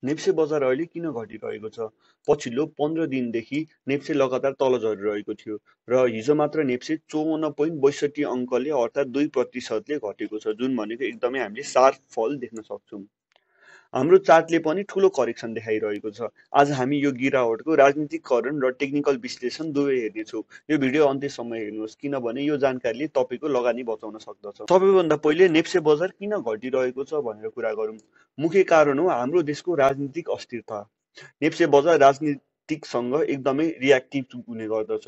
नेप्से बजार अहिले किन घटिरहेको छ? पछिल्लो 15 दिनदेखि नेप्से लगातार तल झरिरहेको थियो र हिजो मात्र नेप्से 54.62 अङ्कले अर्थात् 2% घटेको छ, जुन भनेको एकदमै हामीले सार्प फल देख्न सक्छौं। हाम्रो चार्टले पनि ठूलो करेक्सन देखाइरहेको छ। आज हामी यो गिरावटको राजनीतिकरण र टेक्निकल विश्लेषण दुवै हेर्नेछौँ। यो भिडियो अन्त्यसम्म हेर्नुहोस् किनभने यो जानकारीले तपाईको लगानी बचाउन सक्दछ। सबैभन्दा पहिले नेप्से बजार किन घटिरहेको छ भनेर कुरा गरौँ। मुख्य कारण हो हाम्रो देशको राजनीतिक अस्थिरता। नेप्से बजार राजनीतिकसँग एकदमै रियाक्टिभ हुने गर्दछ।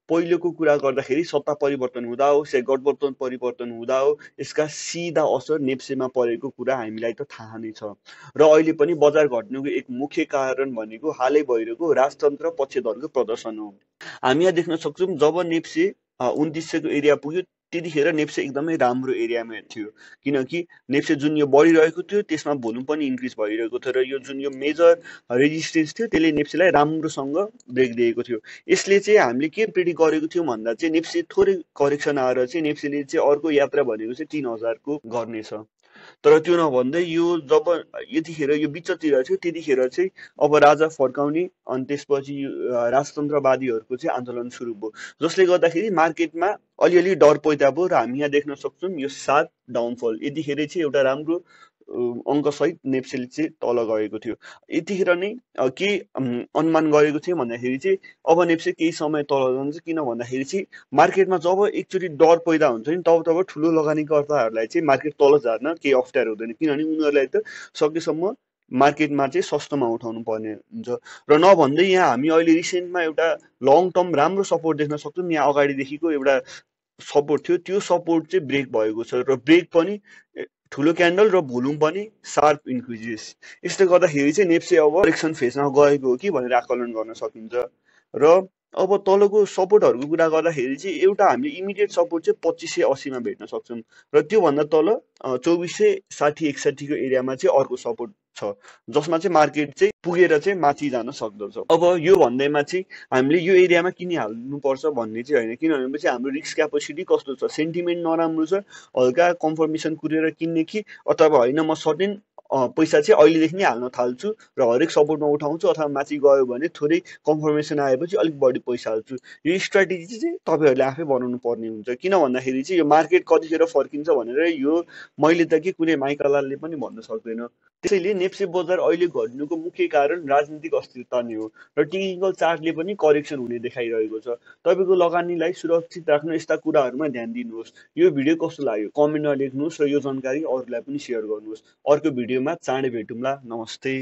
पहिलोको कुरा गर्दाखेरि सत्ता परिवर्तन हुँदा होस् या गठबन्धन परिवर्तन हुँदा हो यसका सिधा असर नेप्सेमा परेको कुरा हामीलाई त थाहा नै छ। र अहिले पनि बजार घट्नुको एक मुख्य कारण भनेको हालै भइरहेको राजतन्त्र पक्षधरको प्रदर्शन हो। हामी यहाँ देख्न सक्छौं जब नेप्से 2900 को एरिया पुग्यो त्यतिखेर नेप्से एकदमै राम्रो एरियामा थियो, किनकि नेप्से जुन यो बढिरहेको थियो त्यसमा भोल्युम पनि इन्क्रिज भइरहेको थियो र यो जुन यो मेजर रेजिस्टेन्स थियो त्यसले नेप्सेलाई राम्रोसँग ब्रेक दिएको थियो। यसले चाहिँ हामीले के प्रेडिक्ट गरेको थियौं भन्दा चाहिँ नेप्से थोरै करेक्सन आएर चाहिँ नेप्सेले चाहिँ अर्को यात्रा भनेको चाहिँ 3000 को गर्नेछ। तर त्यो नभन्दै यो जब यतिखेर यो बिचतिर थियो त्यतिखेर चाहिँ अब राजा फर्काउने अनि त्यसपछि राजतन्त्रवादीहरूको चाहिँ आन्दोलन सुरु भयो, जसले गर्दाखेरि मार्केटमा अलिअलि डर पैदा भयो र हामी यहाँ देख्न सक्छौं यो सार्प डाउनफल। यतिखेर चाहिँ एउटा राम्रो अङ्कसहित नेप्सेले चाहिँ तल गएको थियो। यतिखेर नै के अनुमान गरेको थियो भन्दाखेरि चाहिँ अब नेप्से केही समय तल जान्छ, किन भन्दाखेरि चाहिँ मार्केटमा जब एकचोटि डर पैदा हुन्छ नि तब ठूलो लगानीकर्ताहरूलाई चाहिँ मार्केट तल झार्न केही अप्ठ्यारो हुँदैन, किनभने उनीहरूलाई त सकेसम्म मार्केटमा चाहिँ सस्तोमा उठाउनु पर्ने हुन्छ। र नभन्दै यहाँ हामी अहिले रिसेन्टमा एउटा लङ टर्म राम्रो सपोर्ट देख्न सक्छौं। यहाँ अगाडिदेखिको एउटा सपोर्ट थियो, त्यो सपोर्ट चाहिँ ब्रेक भएको छ र ब्रेक पनि ठूलो क्यान्डल र भोल्युम पनि सार्प इन्क्रिजेस। यसले गर्दाखेरि चाहिँ नेप्से अब करेक्सन फेजमा गएको हो कि भनेर आकलन गर्न सकिन्छ। र अब तलको सपोर्टहरूको कुरा गर्दाखेरि चाहिँ एउटा हामीले इमिडिएट सपोर्ट चाहिँ 2580 मा भेट्न सक्छौं र त्यो भन्दा तल 2460-61 को एरियामा चाहिँ अर्को सपोर्ट छ, जसमा चाहिँ मार्केट चाहिँ पुगेर चाहिँ माथि जान सक्दछ। अब यो भन्दैमा चाहिँ हामीले यो एरियामा किनिहाल्नुपर्छ भन्ने चाहिँ होइन, किनभने चाहिँ हाम्रो रिस्क क्यापेसिटी कस्तो छ, सेन्टिमेन्ट नराम्रो छ, हल्का कन्फर्मेसन कुरेर किन्ने कि अथवा होइन म सर्टेन पैसा चाहिँ अहिलेदेखि नै हाल्न थाल्छु र हरेक सपोर्टमा उठाउँछु अथवा माथि गयो भने थोरै कन्फर्मेसन आएपछि अलिक बढी पैसा हाल्छु। यो स्ट्र्याटेजी चाहिँ तपाईहरुले आफै बनाउनु पर्ने हुन्छ, किन भन्दाखेरि चाहिँ यो मार्केट कतिखेर फर्किन्छ भनेर यो मैले त के कुनै माइकलालले पनि भन्न सक्दैन। त्यसैले नेप्से बजार अहिले घट्नुको मुख्य कारण राजनीतिक अस्थिरता नै हो र टेक्निकल चार्टले पनि करेक्सन हुने देखाइरहेको छ। तपाईको लगानीलाई सुरक्षित राख्न यस्ता कुराहरुमा ध्यान दिनुहोस्। यो भिडियो कस्तो लाग्यो कमेन्टमा लेख्नुहोस् र यो जानकारी अरूलाई पनि शेयर गर्नुहोस्। अर्को भिडियोमा चाँडै भेटौँला। नमस्ते।